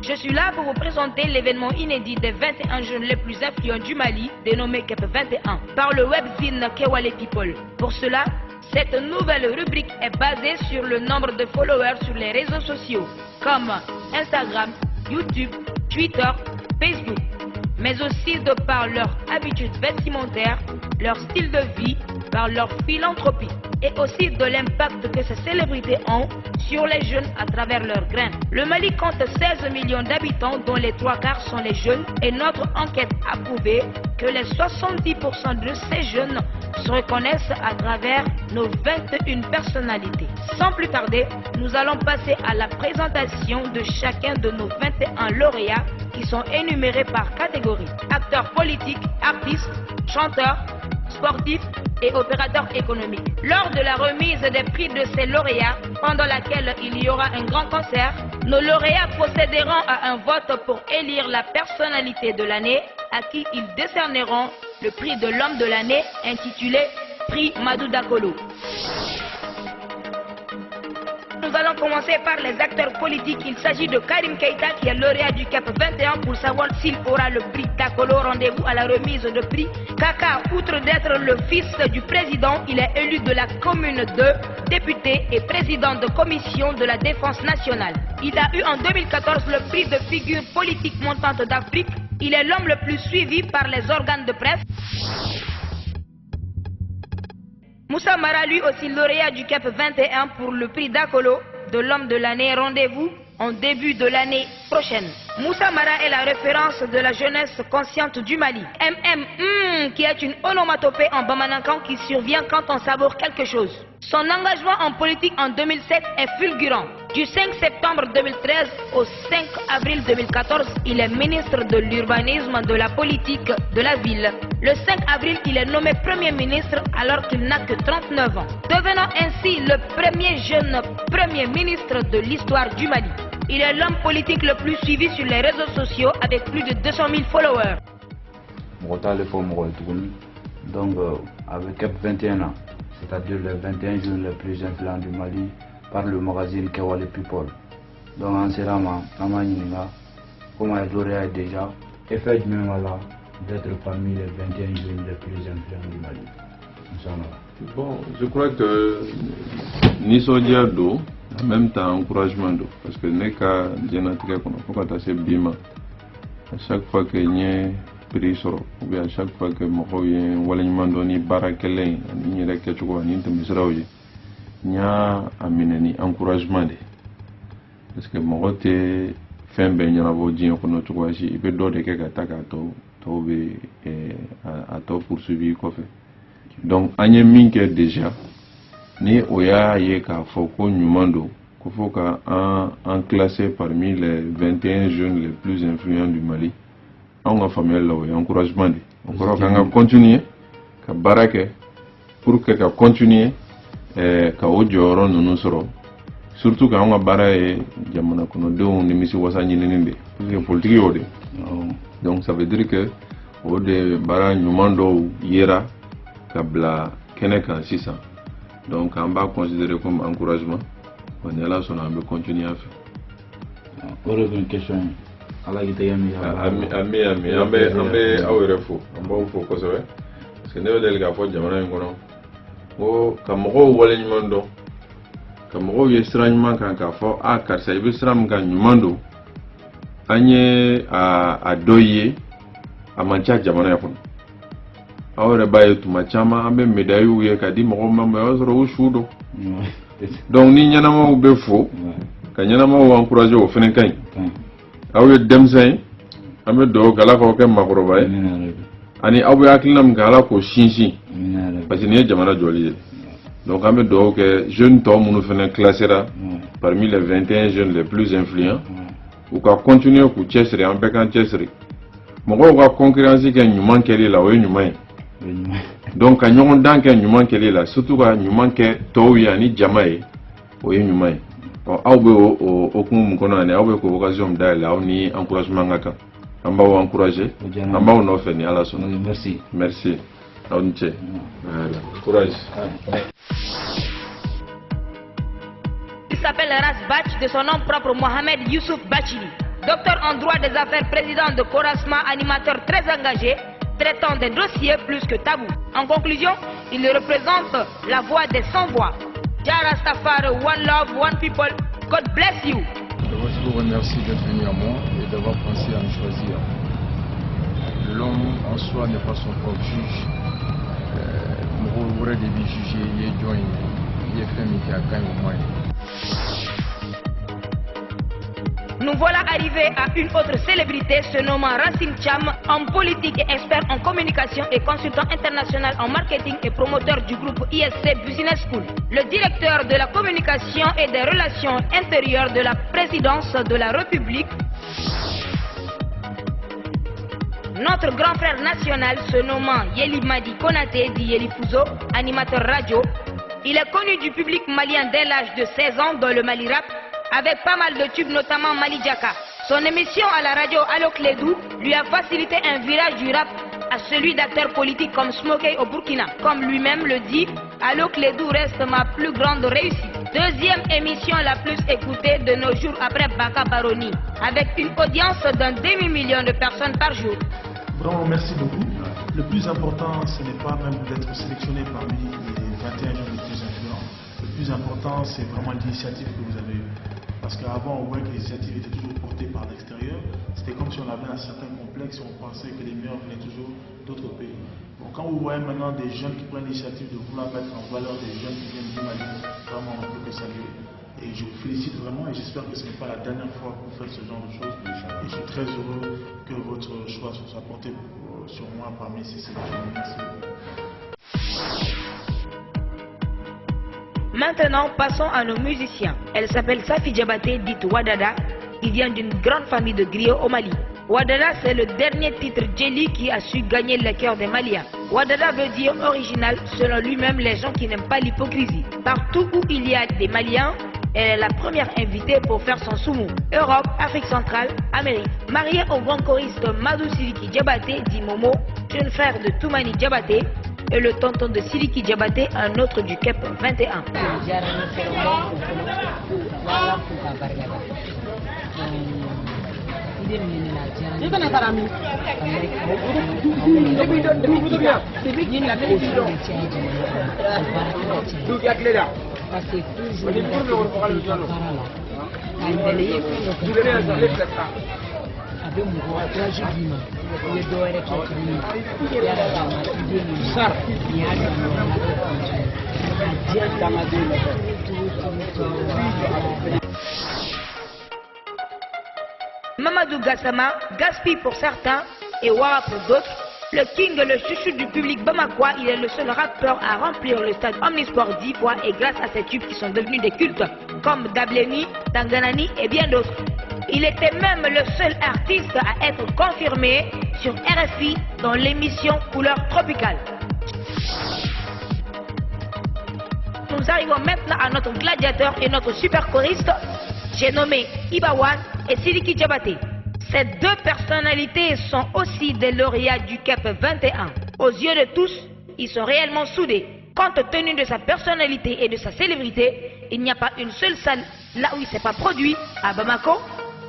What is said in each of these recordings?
Je suis là pour vous présenter l'événement inédit des 21 jeunes les plus influents du Mali, dénommé KEP 21, par le webzine Kewale People. Pour cela, cette nouvelle rubrique est basée sur le nombre de followers sur les réseaux sociaux, comme Instagram, YouTube, Twitter, Facebook, mais aussi de par leur habitude vestimentaire, leur style de vie, par leur philanthropie, et aussi de l'impact que ces célébrités ont sur les jeunes à travers leurs graines. Le Mali compte 16 millions d'habitants dont les 3/4 sont les jeunes et notre enquête a prouvé que les 70% de ces jeunes se reconnaissent à travers nos 21 personnalités. Sans plus tarder, nous allons passer à la présentation de chacun de nos 21 lauréats qui sont énumérés par catégorie: acteurs politiques, artistes, chanteurs, sportifs et opérateurs économiques. Lors de la remise des prix de ces lauréats, pendant laquelle il y aura un grand concert, nos lauréats procéderont à un vote pour élire la personnalité de l'année à qui ils décerneront le prix de l'homme de l'année intitulé Prix Madou Dakolo. Nous allons commencer par les acteurs politiques. Il s'agit de Karim Keïta qui est lauréat du KEP 21 pour savoir s'il aura le prix Dakolo. Rendez-vous à la remise de prix. Kaka, outre d'être le fils du président, il est élu de la commune de député et président de commission de la défense nationale. Il a eu en 2014 le prix de figure politique montante d'Afrique. Il est l'homme le plus suivi par les organes de presse. Moussa Mara, lui aussi lauréat du KEP 21 pour le prix Dakolo de l'homme de l'année. Rendez-vous en début de l'année prochaine. Moussa Mara est la référence de la jeunesse consciente du Mali. qui est une onomatopée en bamanankan qui survient quand on savoure quelque chose. Son engagement en politique en 2007 est fulgurant. Du 5 septembre 2013 au 5 avril 2014, il est ministre de l'urbanisme, de la politique de la ville. Le 5 avril, il est nommé Premier ministre alors qu'il n'a que 39 ans, devenant ainsi le premier jeune Premier ministre de l'histoire du Mali. Il est l'homme politique le plus suivi sur les réseaux sociaux avec plus de 200 000 followers. Donc avec KEP 21 ans, c'est-à-dire les 21 jeunes les plus influents du Mali, par le magazine Kewale People. Donc en ce moment, comment est lauréat déjà, et fait même là d'être parmi les 21 jeunes les plus influents du Mali. Bon, je crois que Nisodia do, en même temps encouragement do, parce que Neka Djenatika Konopokata Bima, à chaque fois que y a prix soro, ou bien à chaque fois que Mokoye, Wallimandoni, Barakele, Nira Ketchouko, Nintemisraoye, n'y a amené encouragement de. Parce que Mokote fait bien y a vodien qu'on a trouvé ici, il peut donner quelques attaques à toi poursuivre quoi fait. Donc, Agnès Minke déjà, ni Oya Yeka Foko Numando, qu'il faut qu'en classé parmi les 21 jeunes les plus influents du Mali, on a famille là, encouragement. On a continué, qu'à Barake, pour que continuer, qu'à Odjoron nous serons. Surtout quand on a Baraye, Yamana Konodo, on est mis sur Wassani Nende, politique. Donc, ça veut dire que Ode Bara Numando Yera, Kabla Kenekan 600. Donc on va considérer comme encouragement. On est là, on va continuer à faire. Encore une question. Ami, parce que nous devons faire des choses. Comme on voit les gens, comme on voit étrangement quand on fait ah car ça veut dire que nous anye a doyer a mancha jamana yakon. Ahora baye tumachama ambe medayu ye kadi mo mama yozro ushudo. Donc ni nyana mo be fo ka nyana mo encourager o fenen kan. Awe demsen ambe do gala ko ke makoro baye. Ani awe aklinam gala ko shinshi. Parce que ni jamana joli. Donc ambe do que jeune to munu fenen classera parmi les 21 jeunes les plus influents. Ou ka continuer ku chesser en bekan chesser. Mo ko concurrence ke nyuman kele la o nyuman. Donc quand on dans que nous manque là surtout quand nous manque toya ni jamae o ye nyuma ye aw be o kum ko na ne aw be ko occasion d'aller là ni encouragement ngaka amba o encourager amba o no fe ni ala so merci on tient voilà courage. Il s'appelle Ras Bach, de son nom propre Mohamed Youssouf Bachili. Docteur en droit des affaires, président de Korasma, animateur très engagé, traitant des dossiers plus que tabous. En conclusion, il représente la voix des sans-voix. Jah Rastafari, one love, one people. God bless you. Je vous remercie d'être venu à moi et d'avoir pensé à me choisir. L'homme en soi n'est pas son propre juge. Je vais juger, il est fait, au moins. Nous voilà arrivés à une autre célébrité se nommant Racine Cham, homme politique et expert en communication et consultant international en marketing et promoteur du groupe ISC Business School. Le directeur de la communication et des relations intérieures de la présidence de la République. Notre grand frère national se nommant Yeli Madi Konaté, dit Yeli Fouzo, animateur radio. Il est connu du public malien dès l'âge de 16 ans dans le Mali Rap, avec pas mal de tubes, notamment Mali Djaka. Son émission à la radio Allo Kledou lui a facilité un virage du rap à celui d'acteurs politiques comme Smokey au Burkina. Comme lui-même le dit, Allo Kledou reste ma plus grande réussite. Deuxième émission la plus écoutée de nos jours après Baka Baroni, avec une audience d'un demi-million de personnes par jour. Vraiment, merci beaucoup. Le plus important, ce n'est pas même d'être sélectionné parmi les 21 jeunes les plus influents. Le plus important, c'est vraiment l'initiative que vous avez eue. Parce qu'avant, on voyait que l'initiative était toujours portée par l'extérieur. C'était comme si on avait un certain complexe et on pensait que les meilleurs venaient toujours d'autres pays. Donc quand vous voyez maintenant des jeunes qui prennent l'initiative de vouloir mettre en valeur des jeunes qui viennent du Mali, vraiment on peut que saluer. Et je vous félicite vraiment et j'espère que ce n'est pas la dernière fois que vous faites ce genre de choses. Et je suis très heureux que votre choix soit porté sur moi parmi ces sélections. Merci beaucoup. Maintenant, passons à nos musiciens. Elle s'appelle Safi Diabaté, dite Wadada, qui vient d'une grande famille de griots au Mali. Wadada, c'est le dernier titre Jelly qui a su gagner le cœur des Maliens. Wadada veut dire original, selon lui-même, les gens qui n'aiment pas l'hypocrisie. Partout où il y a des Maliens, elle est la première invitée pour faire son soumou. Europe, Afrique centrale, Amérique. Mariée au grand choriste Madou Sidiki Diabaté, dit Momo, jeune frère de Toumani Diabaté, et le tonton de Sidiki Diabaté, un autre du KEP 21. Mamadou Gassama, Gaspi pour certains et Wara pour d'autres, le king, le chouchou du public bamakois, il est le seul rappeur à remplir le stade Omnisport 10 fois et grâce à ses tubes qui sont devenus des cultes comme Dableni, Tanganani et bien d'autres. Il était même le seul artiste à être confirmé sur RFI dans l'émission Couleur Tropicale. Nous arrivons maintenant à notre gladiateur et notre super choriste, j'ai nommé Ibawan et Sidiki Diabaté. Ces deux personnalités sont aussi des lauréats du KEP 21. Aux yeux de tous, ils sont réellement soudés. Compte tenu de sa personnalité et de sa célébrité, il n'y a pas une seule salle là où il ne s'est pas produit, à Bamako,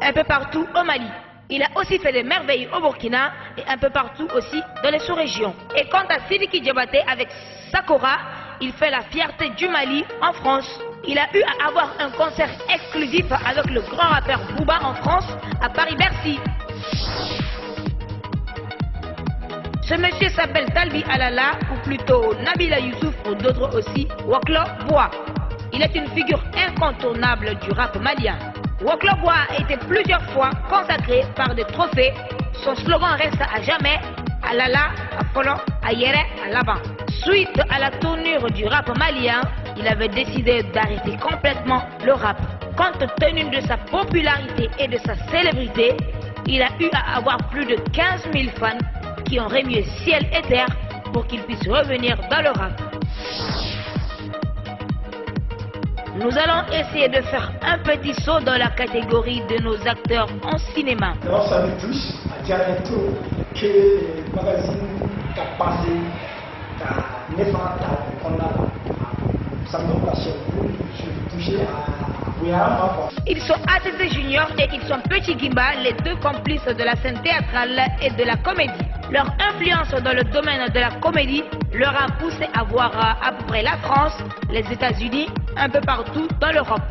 un peu partout au Mali. Il a aussi fait des merveilles au Burkina et un peu partout aussi dans les sous-régions. Et quant à Sidiki Diabaté avec Sakora, il fait la fierté du Mali en France. Il a eu à avoir un concert exclusif avec le grand rappeur Booba en France, à Paris-Bercy. Ce monsieur s'appelle Talbi Alala, ou plutôt Nabila Youssouf, ou d'autres aussi, Waklo Bois. Il est une figure incontournable du rap malien. Waklo Bois a été plusieurs fois consacré par des trophées. Son slogan reste à jamais Alala, Apollo, Ayere, Alaban. Suite à la tournure du rap malien, il avait décidé d'arrêter complètement le rap. Compte tenu de sa popularité et de sa célébrité, il a eu à avoir plus de 15 000 fans qui ont remué ciel et terre pour qu'il puisse revenir dans le rap. Nous allons essayer de faire un petit saut dans la catégorie de nos acteurs en cinéma. Alors ça me touche à dire un tour que le magazine qui a passé, qui a 9 ans, qu'on a, ça me passionne. Je touche à Ils sont ACC Junior et ils sont Petit Guimba, les deux complices de la scène théâtrale et de la comédie. Leur influence dans le domaine de la comédie leur a poussé à voir à peu près la France, les États-Unis, un peu partout dans l'Europe.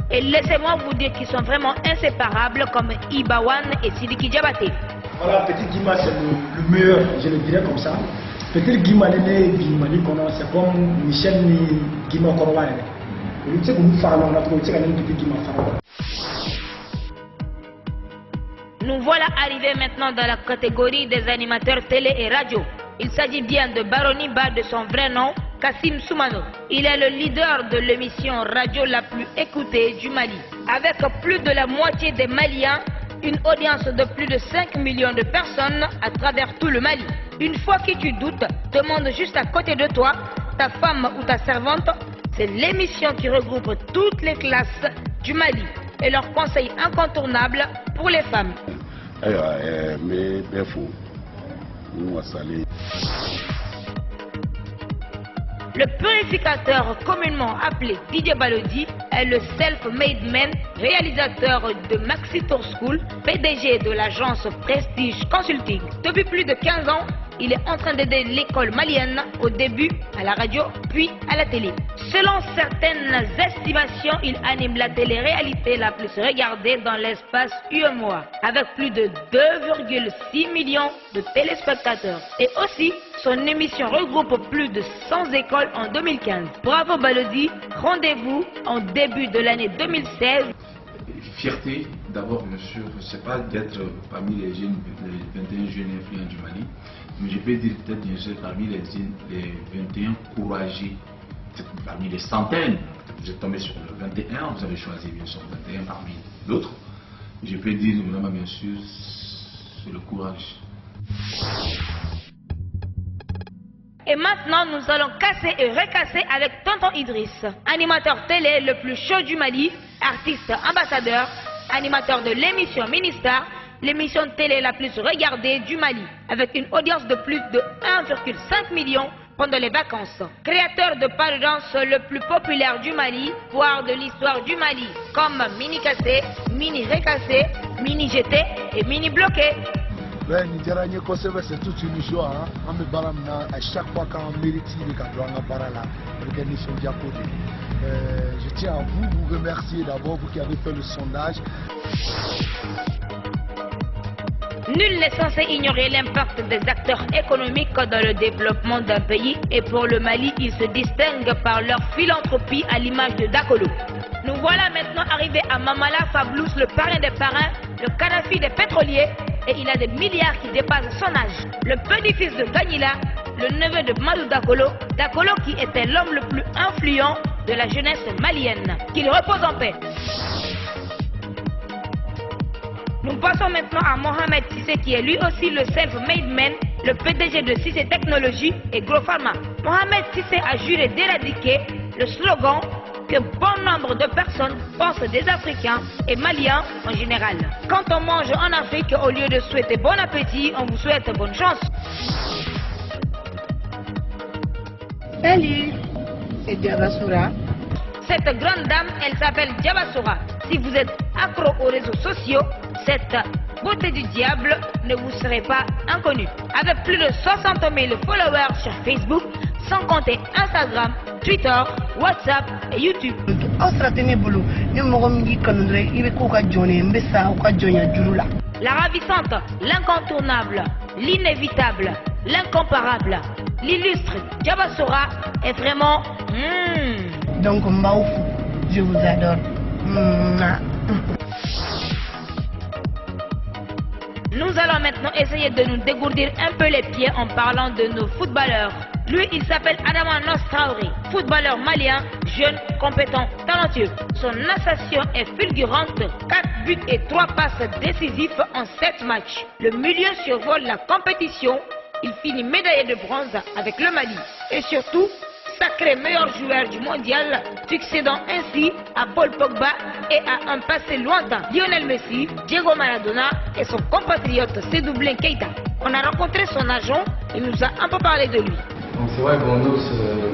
Et laissez-moi vous dire qu'ils sont vraiment inséparables comme Ibawan et Sidiki Diabaté. Voilà, Petit Guimba c'est le meilleur, je le dirais comme ça. Petit Guimba c'est comme Michel Guimba Korwa. Nous voilà arrivés maintenant dans la catégorie des animateurs télé et radio. Il s'agit bien de Baroniba de son vrai nom, Kassim Soumano. Il est le leader de l'émission radio la plus écoutée du Mali. Avec plus de la moitié des Maliens, une audience de plus de 5 millions de personnes à travers tout le Mali. Une fois que tu doutes, demande juste à côté de toi, ta femme ou ta servante. C'est l'émission qui regroupe toutes les classes du Mali et leurs conseils incontournables pour les femmes. Le purificateur communément appelé Didier Balodi est le self-made man, réalisateur de Maxi Tour School, PDG de l'agence Prestige Consulting. Depuis plus de 15 ans, il est en train d'aider l'école malienne au début à la radio, puis à la télé. Selon certaines estimations, il anime la télé-réalité la plus regardée dans l'espace UEMOA, avec plus de 2,6 millions de téléspectateurs. Et aussi, son émission regroupe plus de 100 écoles en 2015. Bravo Balodi, rendez-vous en début de l'année 2016. Fierté, d'abord bien sûr, c'est pas d'être parmi les 21 jeunes influents du Mali, mais je peux dire peut-être bien sûr parmi les 21 courageux, parmi les centaines. Vous êtes tombé sur le 21, vous avez choisi bien sûr 21 parmi d'autres. Je peux dire vraiment bien sûr, c'est le courage. Et maintenant, nous allons casser et recasser avec Tonton Idriss, animateur télé le plus chaud du Mali, artiste ambassadeur, animateur de l'émission Ministar, l'émission télé la plus regardée du Mali, avec une audience de plus de 1,5 million pendant les vacances. Créateur de pas de danse le plus populaire du Mali, voire de l'histoire du Mali, comme Mini Cassé, Mini Recassé, Mini GT et Mini Bloqué. Ben, c'est toute une joie. À chaque fois qu'on mérite de je tiens à vous remercier d'abord, vous qui avez fait le sondage. Nul n'est censé ignorer l'impact des acteurs économiques dans le développement d'un pays et pour le Mali, ils se distinguent par leur philanthropie à l'image de Dakolo. Nous voilà maintenant arrivés à Mamala Fablous, le parrain des parrains, le Kadhafi des pétroliers, et il a des milliards qui dépassent son âge. Le petit-fils de Ganila, le neveu de Madou Dakolo, Dakolo qui était l'homme le plus influent de la jeunesse malienne. Qu'il repose en paix. Nous passons maintenant à Mohamed Sissé qui est lui aussi le self-made man, le PDG de Sissé Technologies et Gros Pharma. Mohamed Sissé a juré d'éradiquer le slogan que bon nombre de personnes pensent des Africains et Maliens en général. Quand on mange en Afrique, au lieu de souhaiter bon appétit, on vous souhaite bonne chance. Salut, c'est Diabasoura. Cette grande dame, elle s'appelle Diabasoura. Si vous êtes accro aux réseaux sociaux, cette beauté du diable ne vous serait pas inconnue. Avec plus de 60 000 followers sur Facebook, sans compter Instagram, Twitter, WhatsApp et YouTube. La ravissante, l'incontournable, l'inévitable, l'incomparable, l'illustre Diabasoura est vraiment... Donc Mbaoufou, je vous adore. Nous allons maintenant essayer de nous dégourdir un peu les pieds en parlant de nos footballeurs. Lui, il s'appelle Adama Nostraouri, footballeur malien, jeune, compétent, talentueux. Son ascension est fulgurante, 4 buts et 3 passes décisifs en 7 matchs. Le milieu survole la compétition, il finit médaillé de bronze avec le Mali. Et surtout, sacré meilleur joueur du mondial, succédant ainsi à Paul Pogba et à un passé lointain, Lionel Messi, Diego Maradona et son compatriote Sédoublin Keita. On a rencontré son agent et nous a un peu parlé de lui. Donc c'est vrai qu'Ondos,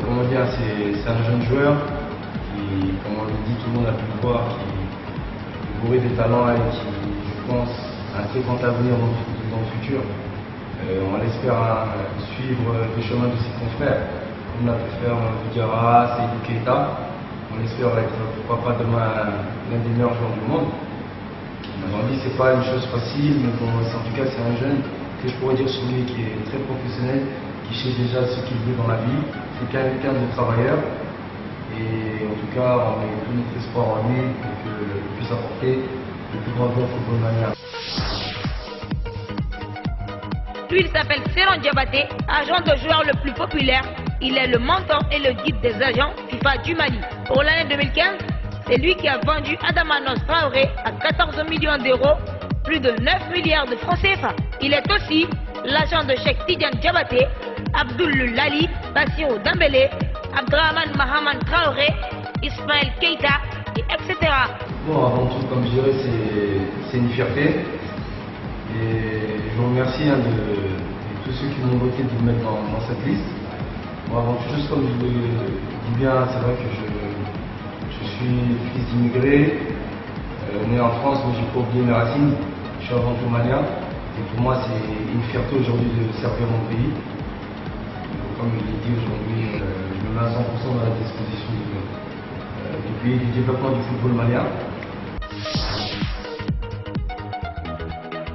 comment dire, c'est un jeune joueur qui, comme on le dit, tout le monde a pu le voir, qui est bourré de talent et qui, je pense, a un très grand avenir dans le futur. On l'espère suivre le chemin de ses confrères, comme l'a pu faire Diarra, Seydou Keita. On espère être, pourquoi pas demain, l'un des meilleurs joueurs du monde. Aujourd'hui, c'est pas une chose facile, mais bon, en tout cas, c'est un jeune que je pourrais dire sur lui qui est très professionnel, qui sait déjà ce qu'il veut dans la vie. C'est quelqu'un de travailleur. Et en tout cas, on met tout notre espoir en lui pour qu'il puisse apporter le plus grand joueur football mania. Lui, il s'appelle Seron Diabaté, agent de joueur le plus populaire. Il est le mentor et le guide des agents FIFA du Mali. Pour l'année 2015, c'est lui qui a vendu Adamanos Traoré à 14 millions d'euros, plus de 9 milliards de francs CFA. Il est aussi l'agent de Cheikh Tidiane Diabaté, Abdoul Lali, Bassirou Dembélé, Abdrahman Mahaman Traoré, Ismaël Keita, etc. Bon, avant tout, comme je dirais, c'est une fierté. Et je vous remercie de tous ceux qui m'ont voté de me mettre dans cette liste. Bon, avant tout, juste comme je le dis bien, c'est vrai que je suis fils d'immigrés, né en France, mais j'ai pas oublié mes racines. Je suis avant tout malien. Et pour moi, c'est une fierté aujourd'hui de servir mon pays. Comme je l'ai dit aujourd'hui, je me mets à 100% dans la disposition du pays, du développement du football malien.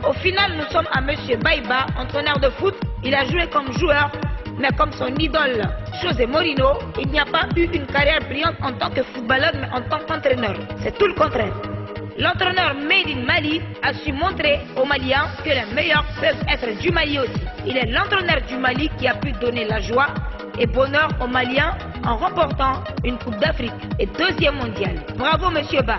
Au final, nous sommes à M. Baïba, entraîneur de foot. Il a joué comme joueur, mais comme son idole, José Mourinho, il n'y a pas eu une carrière brillante en tant que footballeur, mais en tant qu'entraîneur. C'est tout le contraire. L'entraîneur Made in Mali a su montrer aux Maliens que les meilleurs peuvent être du Mali aussi. Il est l'entraîneur du Mali qui a pu donner la joie et bonheur aux Maliens en remportant une Coupe d'Afrique et 2e mondiale. Bravo, M. Ba.